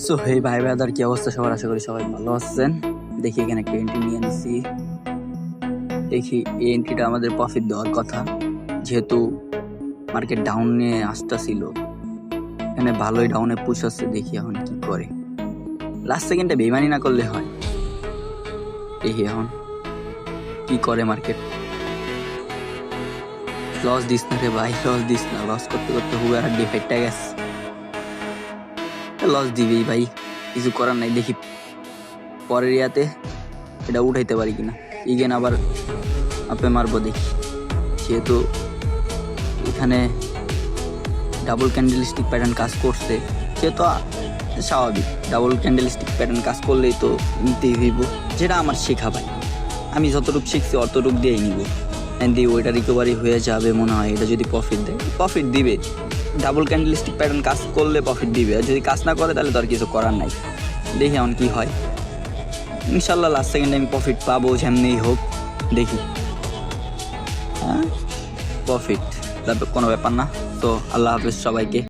So hey ভাই brother, কি অবস্থা সবার? আশা করি সবাই ভালো আছেন। দেখি এখানে একটা এন্ট্রি নিয়ে নিছি। দেখি এই এন্ট্রিটা আমাদের প্রফিট দেওয়ার কথা, যেহেতু মার্কেট ডাউন নিয়ে আসতেছিল। এখানে ভালোই ডাউনে পুশ আসছে, দেখি এখন কি করে। লাস্ট সেকেন্ডে বেইমানি না করলে হয়। দেখি এখন কি করে মার্কেট। লস দিস না রে ভাই, লস দিস না। লস করতে করতে হুগার হাড্ডি ফেটটা গেছে। লস দিবেই ভাই, কিছু করার নাই। দেখি পরের ইয়াতে এটা উঠাইতে পারি কিনা। ইগেন আবার আপে মারবো দেখি, যেহেতু এখানে ডাবল ক্যান্ডেলস্টিক প্যাটার্ন কাজ করছে, সেহেতু স্বাভাবিক। ডাবল ক্যান্ডেলস্টিক প্যাটার্ন কাজ করলেই তো নিতেই হইব, যেটা আমার শেখা ভাই। আমি যতটুকু শিখছি অতটুকু দিয়েই নিব। দিয়ে ওইটা রিকভারি হয়ে যাবে মনে হয়। এটা যদি প্রফিট দেয়, প্রফিট দিবে। ডাবল ক্যান্ডেলস্টিক প্যাটার্ন কাজ করলে প্রফিট দিবে, আর যদি কাজ না করে তাহলে তো আর কিছু করার নাই। দেখি এখন কি হয়। ইনশাল্লাহ লাস্ট সেকেন্ডে আমি প্রফিট পাবো, যেমনিই হোক। দেখি, হ্যাঁ প্রফিট কোনো ব্যাপার না। তো আল্লাহ হাফেজ সবাইকে।